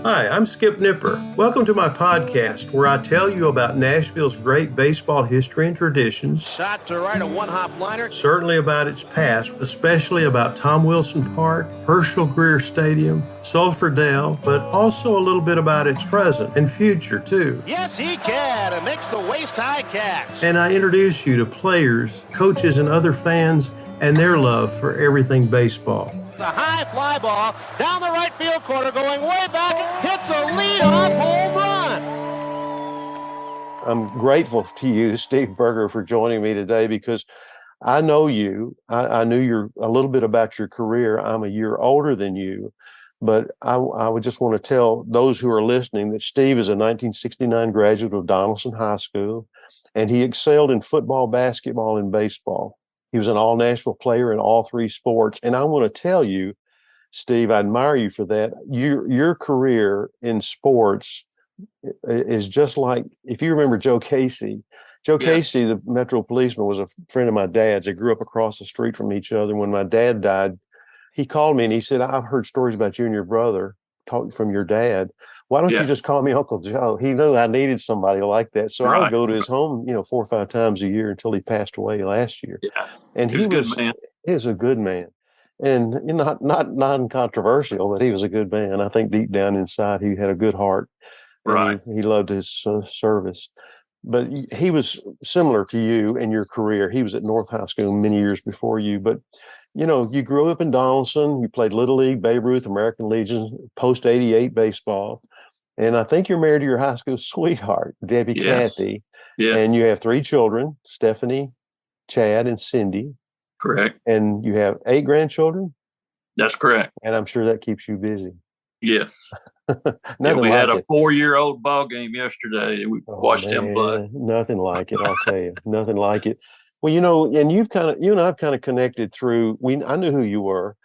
Hi, I'm Skip Nipper. Welcome to my podcast where I tell you about Nashville's great baseball history and traditions. Shot to right, a one-hop liner. Certainly about its past, especially about Tom Wilson Park, Herschel Greer Stadium, Sulphur Dell, but also a little bit about its present and future, too. Yes, he can. It makes the waist-high catch. And I introduce you to players, coaches, and other fans and their love for everything baseball. The high fly ball down the right field corner, going way back, hits a lead-off home run. I'm grateful to you, Steve Berger, for joining me today because I know you. I knew a little bit about your career. I'm a year older than you, but I would just want to tell those who are listening that Steve is a 1969 graduate of Donelson High School, and he excelled in football, basketball, and baseball. He was an All-Nashville player in all three sports. And I want to tell you, Steve, I admire you for that. Your career in sports is just like, if you remember Joe Cathey. Joe Cathey, the Metro policeman, was a friend of my dad's. They grew up across the street from each other. When my dad died, he called me and he said, I've heard stories about you and your brother from your dad. Why don't you just call me Uncle Joe? He knew I needed somebody like that. So I would go to his home, 4 or 5 times a year until he passed away last year. Yeah. And he was a good man. And not non-controversial, but he was a good man. I think deep down inside, he had a good heart. Right. He loved his service. But he was similar to you in your career. He was at North High School many years before you. But, you grew up in Donelson. You played Little League, Babe Ruth, American Legion, post-'88 baseball. And I think you're married to your high school sweetheart, Debbie Cathey. Yes. And you have 3 children, Stephanie, Chad, and Cindy. Correct. And you have 8 grandchildren? That's correct. And I'm sure that keeps you busy. Yes. We had a 4-year-old ball game yesterday. We watched them play. Nothing like it, I'll tell you. Nothing like it. Well, and you and I've kind of connected through. I knew who you were.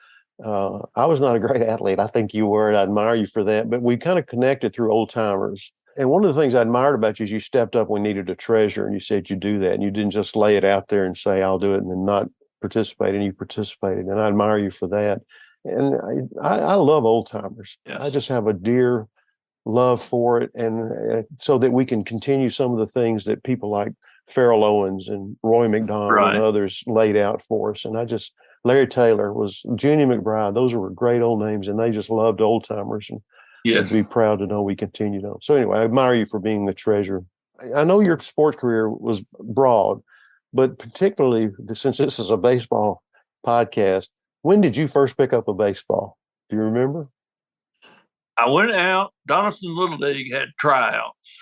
I was not a great athlete. I think you were, and I admire you for that. But we kind of connected through old timers. And one of the things I admired about you is you stepped up when needed a treasure, and you said you do that, and you didn't just lay it out there and say I'll do it, and then not participate. And you participated, and I admire you for that. And I love old timers. Yes. I just have a dear love for it, and so that we can continue some of the things that people like Farrell Owens and Roy McDonald and others laid out for us. And Larry Taylor was Junie McBride. Those were great old names, and they just loved old timers. And I'd be proud to know we continued on. So anyway, I admire you for being the treasure. I know your sports career was broad, but particularly since this is a baseball podcast, when did you first pick up a baseball? Do you remember? I went out. Donelson Little League had tryouts,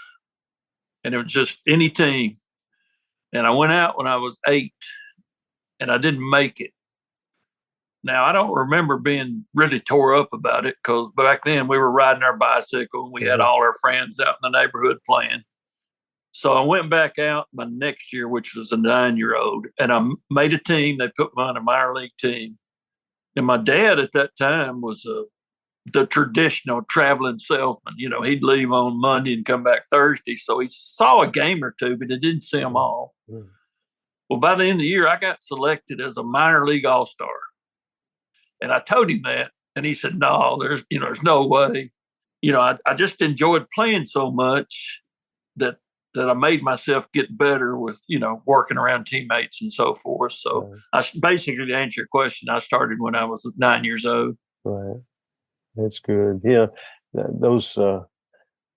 and it was just any team. And I went out when I was 8, and I didn't make it. Now, I don't remember being really tore up about it because back then we were riding our bicycle and we had all our friends out in the neighborhood playing. So I went back out my next year, which was a 9-year-old, and I made a team. They put me on a minor league team. And my dad at that time was the traditional traveling salesman. He'd leave on Monday and come back Thursday. So he saw a game or two, but he didn't see them all. Well, by the end of the year, I got selected as a minor league all-star. And I told him that, and he said, no, there's no way. I just enjoyed playing so much that I made myself get better with, working around teammates and so forth. So basically, to answer your question, I started when I was 9 years old. Right. That's good. Yeah. Those,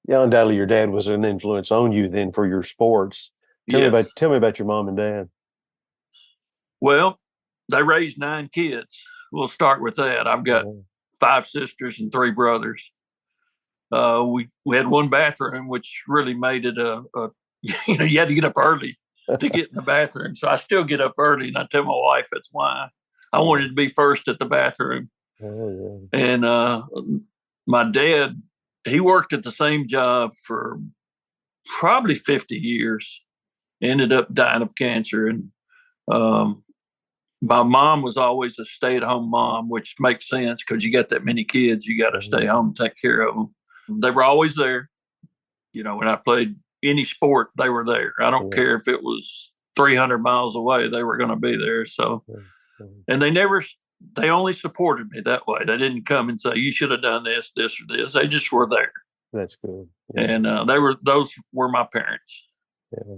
undoubtedly your dad was an influence on you then for your sports. Tell me about your mom and dad. Well, they raised 9 kids. We'll start with that. I've got 5 sisters and 3 brothers. We had 1 bathroom, which really made it you had to get up early to get in the bathroom. So I still get up early, and I tell my wife that's why I wanted to be first at the bathroom. And my dad, he worked at the same job for probably 50 years, ended up dying of cancer. And my mom was always a stay-at-home mom, which makes sense because you got that many kids, you got to stay home and take care of them. They were always there. When I played any sport, they were there. I don't care if it was 300 miles away, they were going to be there. So, and they never they only supported me that way. They didn't come and say, you should have done this, this, or this. They just were there. That's good. Yeah. And those were my parents. Yeah.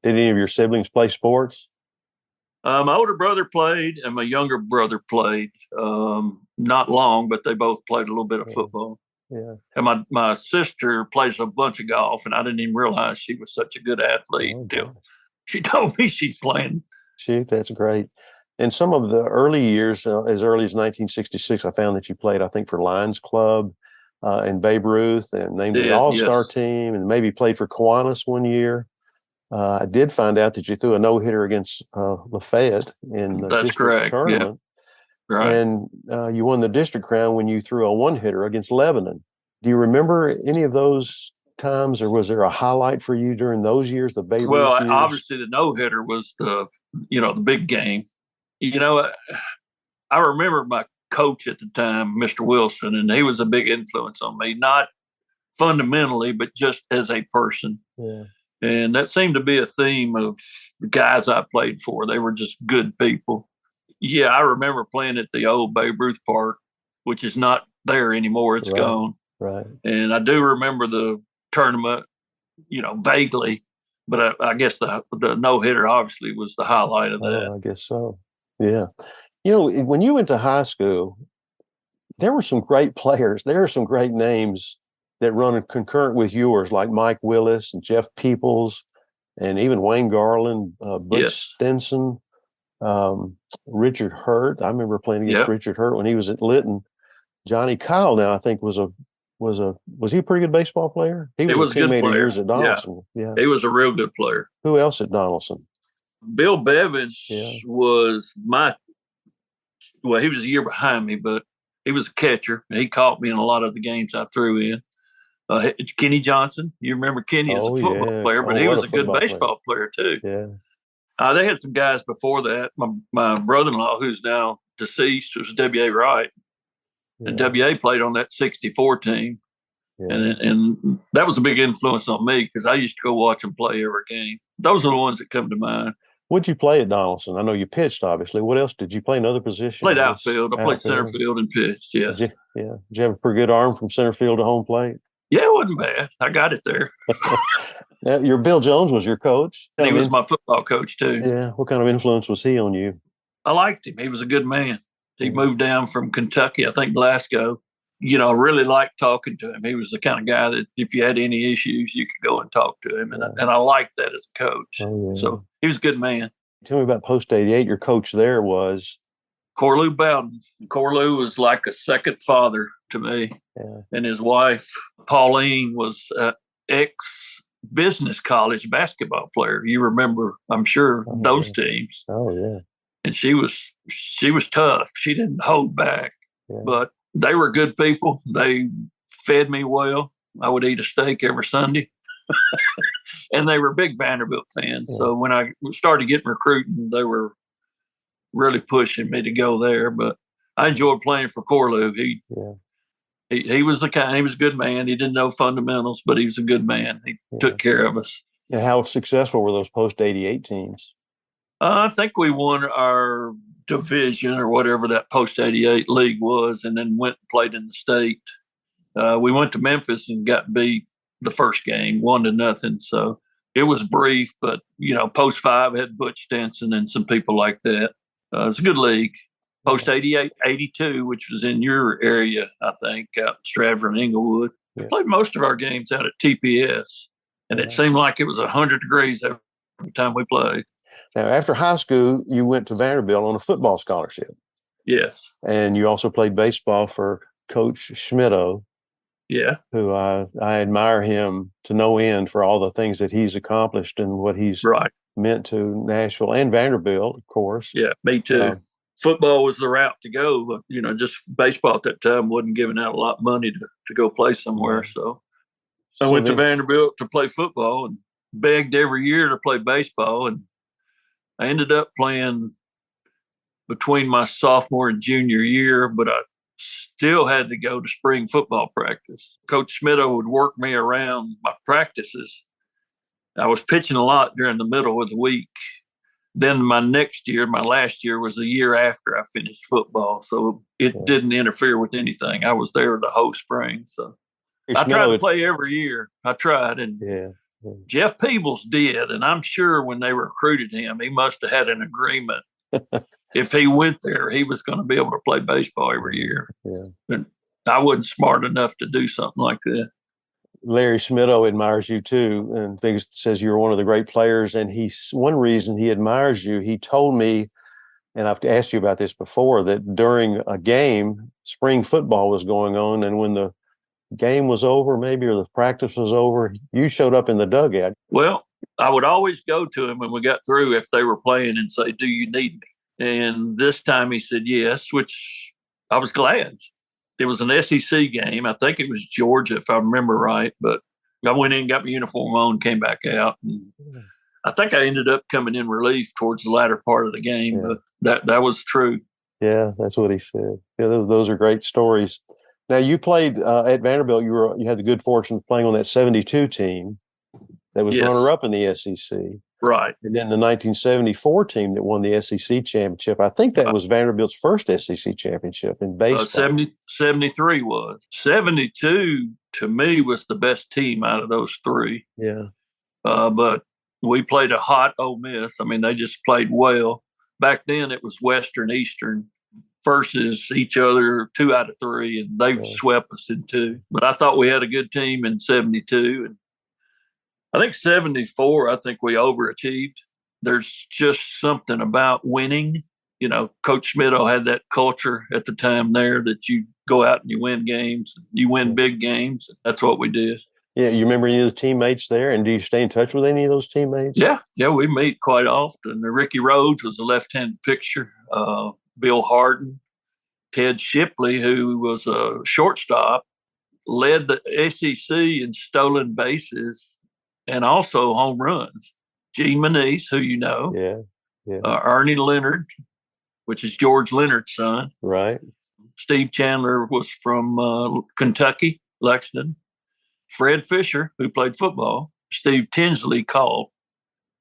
Did any of your siblings play sports? My older brother played and my younger brother played. Not long, but they both played a little bit of football. Yeah. And my sister plays a bunch of golf, and I didn't even realize she was such a good athlete until she told me she's playing. Shoot, that's great. In some of the early years, as early as 1966, I found that you played, I think, for Lions Club and Babe Ruth, and named the All-Star team, and maybe played for Kiwanis one year. I did find out that you threw a no-hitter against Lafayette in the district tournament. Yeah. Right. And you won the district crown when you threw a one-hitter against Lebanon. Do you remember any of those times, or was there a highlight for you during those years, the Babe Ruth years? Obviously the no-hitter was the big game. I remember my coach at the time, Mr. Wilson, and he was a big influence on me, not fundamentally, but just as a person. Yeah. And that seemed to be a theme of the guys I played for. They were just good people. Yeah, I remember playing at the old Babe Ruth Park, which is not there anymore. It's gone. Right. And I do remember the tournament, vaguely, but I guess the no-hitter obviously was the highlight of that. I guess so. Yeah. When you went to high school, there were some great players. There are some great names that run concurrent with yours, like Mike Willis and Jeff Peoples, and even Wayne Garland, Butch Stinson, Richard Hurt. I remember playing against Richard Hurt when he was at Lytton. Johnny Kyle, now I think was he a pretty good baseball player? He was a teammate of yours at Donelson. Yeah, he was a real good player. Who else at Donelson? Bill Bevins was he was a year behind me, but he was a catcher. He caught me in a lot of the games I threw in. Kenny Johnson, you remember Kenny as a football player, but he was a good baseball player too. Yeah. They had some guys before that. My brother-in-law, who's now deceased, was W.A. Wright. Yeah. And W.A. played on that 64 team. Yeah. And that was a big influence on me because I used to go watch him play every game. Those are the ones that come to mind. What'd you play at Donelson? I know you pitched, obviously. What else? Did you play another position? Played outfield. I played center field and pitched, yeah. Did you have a pretty good arm from center field to home plate? Yeah, it wasn't bad. I got it there. Now, your Bill Jones was your coach. And he was my football coach, too. Yeah. What kind of influence was he on you? I liked him. He was a good man. He moved down from Kentucky, I think Glasgow. I really liked talking to him. He was the kind of guy that if you had any issues, you could go and talk to him. And I liked that as a coach. Oh, yeah. So he was a good man. Tell me about Post 88. Your coach there was? Corlew Bowden. Corlew was like a second father to me. Yeah. And his wife, Pauline, was an ex-business college basketball player. You remember, I'm sure, those teams. Oh, yeah. And she was tough. She didn't hold back. Yeah. But they were good people. They fed me well. I would eat a steak every Sunday. And they were big Vanderbilt fans. Yeah. So when I started getting recruiting, they were really pushing me to go there. But I enjoyed playing for Corlew. He was the kind. He was a good man. He didn't know fundamentals, but he was a good man. He took care of us. Yeah, how successful were those Post 88 teams? I think we won our division or whatever that Post 88 league was, and then went and played in the state. We went to Memphis and got beat the first game, 1-0. So it was brief, but Post 5 had Butch Stinson and some people like that. It was a good league. Post 88, 82, which was in your area, I think, out in Stratford and Inglewood. We played most of our games out at TPS, and it seemed like it was 100 degrees every time we played. Now, after high school, you went to Vanderbilt on a football scholarship. Yes. And you also played baseball for Coach Schmittou. Yeah. Who I admire him to no end for all the things that he's accomplished and what he's meant to Nashville and Vanderbilt, of course. Yeah, me too. Football was the route to go, but just baseball at that time wasn't giving out a lot of money to go play somewhere. So I went to Vanderbilt to play football and begged every year to play baseball. And I ended up playing between my sophomore and junior year, but I still had to go to spring football practice. Coach Schmittou would work me around my practices. I was pitching a lot during the middle of the week, then my next year, my last year, was the year after I finished football. So it didn't interfere with anything. I was there the whole spring. So I tried to play every year. I tried. And Jeff Peebles did. And I'm sure when they recruited him, he must have had an agreement. If he went there, he was going to be able to play baseball every year. And I wasn't smart enough to do something like that. Larry Schmittou admires you too, and says you're one of the great players. And one reason he admires you, he told me, and I've asked you about this before, that during a game, spring football was going on, and when the game was over, maybe, or the practice was over, you showed up in the dugout. Well, I would always go to him when we got through if they were playing and say, "Do you need me?" And this time he said yes, which I was glad. It was an SEC game. I think it was Georgia, if I remember right. But I went in, got my uniform on, came back out. And I think I ended up coming in relief towards the latter part of the game. But that was true. Yeah, that's what he said. Yeah, those are great stories. Now, you played at Vanderbilt. You had the good fortune of playing on that 72 team that was runner-up in the SEC. Right. And then the 1974 team that won the SEC championship. I think that was Vanderbilt's first SEC championship in baseball. 73 was. 72, to me, was the best team out of those three. Yeah. But we played a hot Ole Miss. I mean, they just played well. Back then, it was Western, Eastern versus each other 2 out of 3, and they swept us in 2. But I thought we had a good team in 72, and I think 74, I think we overachieved. There's just something about winning. You know, Coach Schmittou had that culture at the time there that you go out and you win games, you win big games. That's what we did. Yeah, you remember any of the teammates there? And do you stay in touch with any of those teammates? Yeah, we meet quite often. Ricky Rhodes was a left-handed pitcher. Bill Harden, Ted Shipley, who was a shortstop, led the SEC in stolen bases and also home runs. Gene Manise, who you know. Yeah. Ernie Leonard, which is George Leonard's son. Right. Steve Chandler was from Kentucky, Lexington. Fred Fisher, who played football. Steve Tinsley called.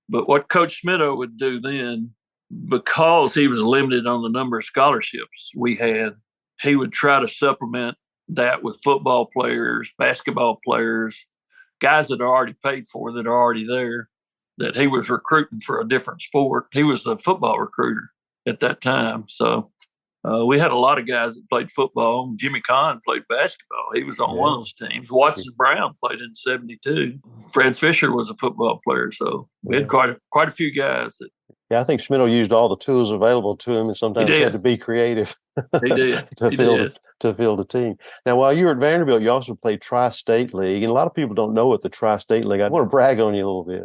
But what Coach Schmittou would do then, because he was limited on the number of scholarships we had, he would try to supplement that with football players, basketball players, guys that are already paid for, that are already there, that he was recruiting for a different sport. He was the football recruiter at that time. So we had a lot of guys that played football. Jimmy Kahn played basketball. He was on one of those teams. Watson Brown played in 72. Fred Fisher was a football player. So we had quite a few guys that. Yeah, I think Schmittou used all the tools available to him, and sometimes he had to be creative. He did. to field a team. Now, while you were at Vanderbilt, you also played Tri-State League, and a lot of people don't know what the Tri-State League. I want to brag on you a little bit.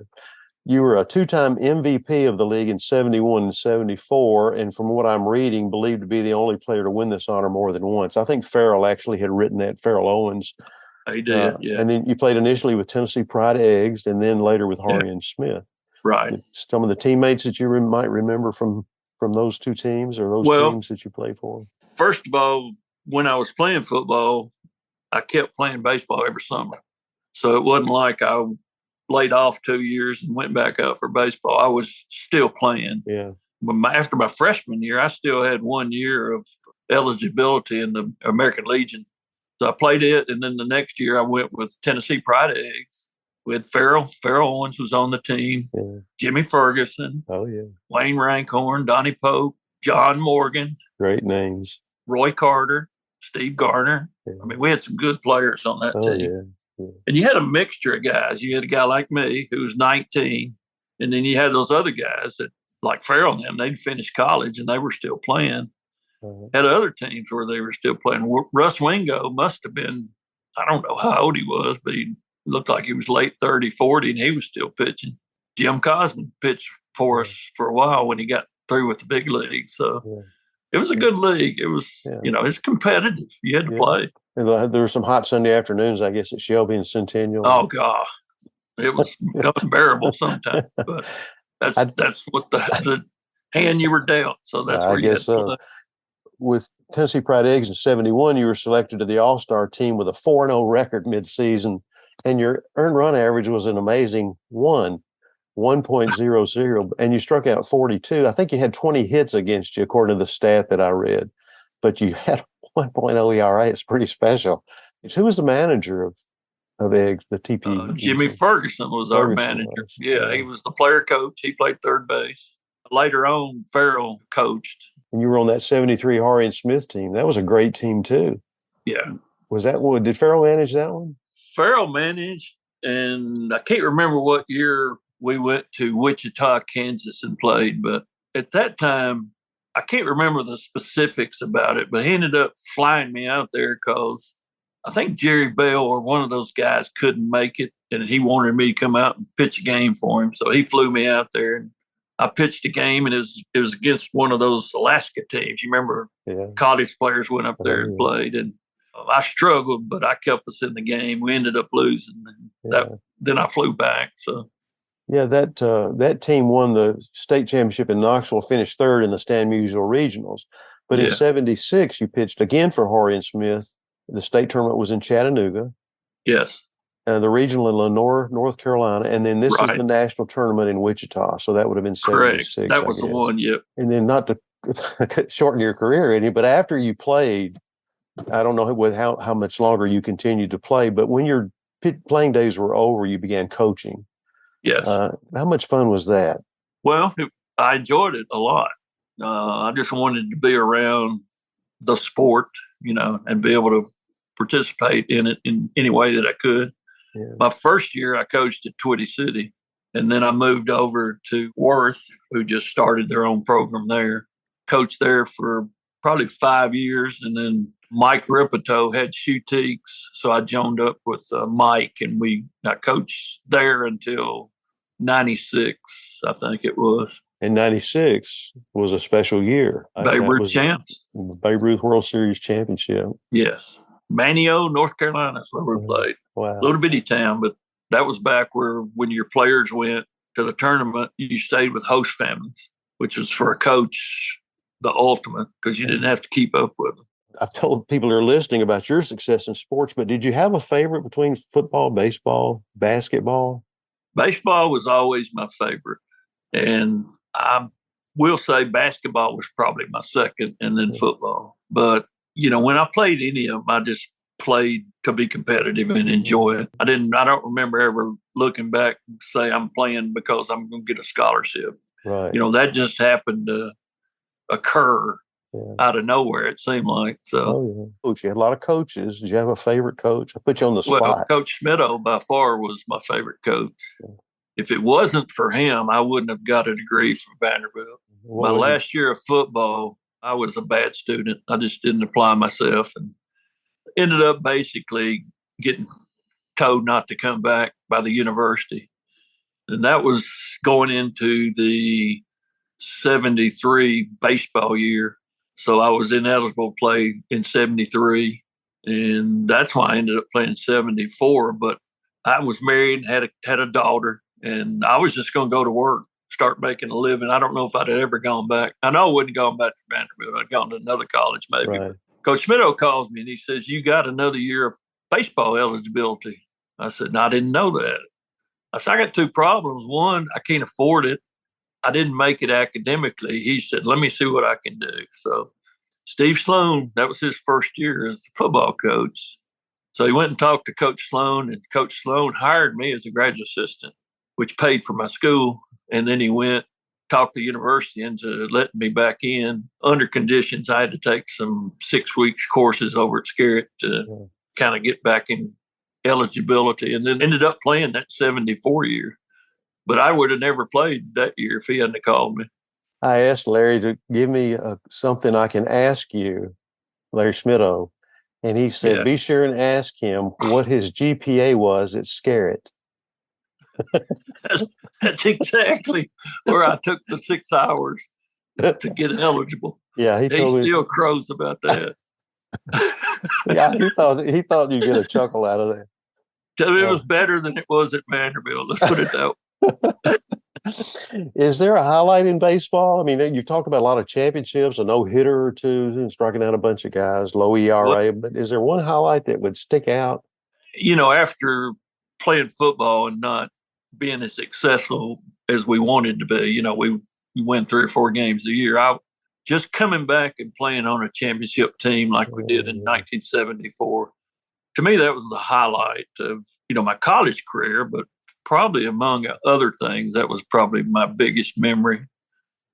You were a 2-time MVP of the league in 71 and 74, and from what I'm reading, believed to be the only player to win this honor more than once. I think Farrell actually had written that, Farrell Owens. He did, And then you played initially with Tennessee Pride Eggs, and then later with Haury and Smith. Right. Some of the teammates that you might remember from those two teams, or those teams that you played for? First of all, when I was playing football, I kept playing baseball every summer. So it wasn't like I laid off 2 years and went back out for baseball. I was still playing. Yeah. But after my freshman year, I still had 1 year of eligibility in the American Legion. So I played it, and then the next year I went with Tennessee Pride Eggs. We had Farrell Owens was on the team, Jimmy Ferguson, Wayne Rankhorn, Donnie Pope, John Morgan. Great names. Roy Carter, Steve Garner. Yeah. I mean, we had some good players on that team. Yeah. And you had a mixture of guys. You had a guy like me who was 19, and then you had those other guys that, like Farrell and them, they'd finished college and they were still playing. Had other teams where they were still playing. Russ Wingo must have been, I don't know how old he was, but he looked like he was late 30, 40, and he was still pitching. Jim Cosman pitched for us for a while when he got through with the big league. So it was a good league. It was, it's competitive. You had to play. And there were some hot Sunday afternoons, I guess, at Shelby and Centennial. Oh, God. It was unbearable sometimes. But that's what the hand you were dealt. So that's where you had to play. With Tennessee Pride Eggs in 71, you were selected to the All-Star team with a 4-0 record midseason, and your earned run average was an amazing 1. 1.00, and you struck out 42. I think you had 20 hits against you, according to the stat that I read, but you had 1.0 ERA. It's pretty special. Who was the manager of Eggs, the TP? Jimmy Ferguson was our manager. Yeah, he was the player coach. He played third base. Later on, Farrell coached. And you were on that 73 Haury and Smith team. That was a great team, too. Yeah. Was that one? Did Farrell manage that one? Farrell managed, and I can't remember what year we went to Wichita, Kansas and played, but at that time, I can't remember the specifics about it, but he ended up flying me out there because I think Jerry Bell or one of those guys couldn't make it, and he wanted me to come out and pitch a game for him. So he flew me out there, and I pitched a game, and it was against one of those Alaska teams. You remember college players went up there and played, and I struggled, but I kept us in the game. We ended up losing, and then I flew back. So. Yeah, that team won the state championship in Knoxville, finished third in the Stan Musial Regionals. But in 76, you pitched again for Haury and Smith. The state tournament was in Chattanooga. Yes. The regional in Lenore, North Carolina. And then this is the national tournament in Wichita. So that would have been 76. Correct. That was the one, yep. And then not to shorten your career any, but after you played, I don't know how much longer you continued to play, but when your playing days were over, you began coaching. Yes. How much fun was that? Well, I enjoyed it a lot. I just wanted to be around the sport, and be able to participate in it in any way that I could. Yeah. My first year, I coached at Twitty City, and then I moved over to Worth, who just started their own program there. Coached there for probably 5 years, and then Mike Ripito had Shootiques, so I joined up with Mike, and I coached there until 96, I think it was. And 96 was a special year. Babe Ruth champs. Babe Ruth World Series championship. Yes. Manio, North Carolina is where we played. Wow. Little bitty town, but that was back where when your players went to the tournament, you stayed with host families, which was for a coach the ultimate because you didn't have to keep up with them. I've told people who are listening about your success in sports, but did you have a favorite between football, baseball, basketball? Baseball was always my favorite. And I will say basketball was probably my second, and then football. But, when I played any of them, I just played to be competitive and enjoy it. I don't remember ever looking back and say I'm playing because I'm going to get a scholarship. Right. That just happened to occur out of nowhere, it seemed like. So, Coach, you had a lot of coaches. Did you have a favorite coach? I put you on the spot. Well, Coach Schmittou by far was my favorite coach. Yeah. If it wasn't for him, I wouldn't have got a degree from Vanderbilt. My last year of football, I was a bad student. I just didn't apply myself and ended up basically getting told not to come back by the university. And that was going into the 73 baseball year. So I was ineligible to play in 73, and that's why I ended up playing 74. But I was married and had a daughter, and I was just going to go to work, start making a living. I don't know if I'd ever gone back. I know I wouldn't have gone back to Vanderbilt. I'd gone to another college maybe. Right. Coach Schmittou calls me, and he says, "You got another year of baseball eligibility." I said, "No, I didn't know that." I said, "I got two problems. One, I can't afford it. I didn't make it academically." He said, "Let me see what I can do." So Steve Sloan, that was his first year as a football coach. So he went and talked to Coach Sloan, and Coach Sloan hired me as a graduate assistant, which paid for my school. And then he went, talked the university into letting me back in under conditions. I had to take some 6 weeks courses over at Scarrett to kind of get back in eligibility, and then ended up playing that 74 year. But I would have never played that year if he hadn't called me. I asked Larry to give me something I can ask you, Larry Schmittou, and he said, be sure and ask him what his GPA was at Scarrett. That's exactly where I took the 6 hours to get eligible. Yeah, he still crows about that. Yeah, he thought you'd get a chuckle out of that. It was better than it was at Vanderbilt. Let's put it that way. Is there a highlight in baseball? I mean, you talked about a lot of championships, a no-hitter or two, and striking out a bunch of guys, low ERA. But is there one highlight that would stick out? After playing football and not being as successful as we wanted to be. You know, we win 3 or 4 games a year. I just coming back and playing on a championship team like we did in 1974. To me, that was the highlight of, you know, my college career, but probably among other things, that was probably my biggest memory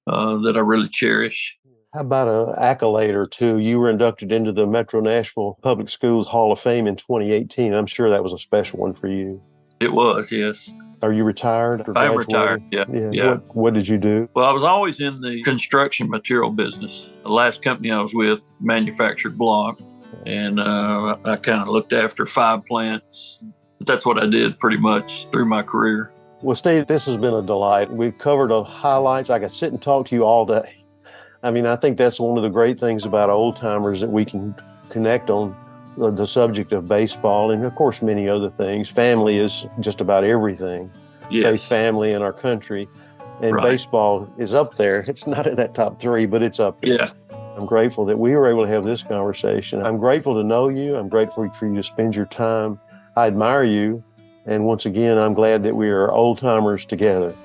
that I really cherish. How about an accolade or two? You were inducted into the Metro Nashville Public Schools Hall of Fame in 2018. I'm sure that was a special one for you. It was, yes. Are you retired? Or I am retired, yeah. What did you do? Well, I was always in the construction material business. The last company I was with manufactured block, and I kind of looked after 5 plants. That's what I did pretty much through my career. Well, Steve, this has been a delight. We've covered the highlights. I could sit and talk to you all day. I mean, I think that's one of the great things about old timers, that we can connect on the subject of baseball and, of course, many other things. Family is just about everything. Yes. Faith, family in our country. And baseball is up there. It's not in that top 3, but it's up there. Yeah. I'm grateful that we were able to have this conversation. I'm grateful to know you. I'm grateful for you to spend your time. I admire you. And once again, I'm glad that we are old timers together.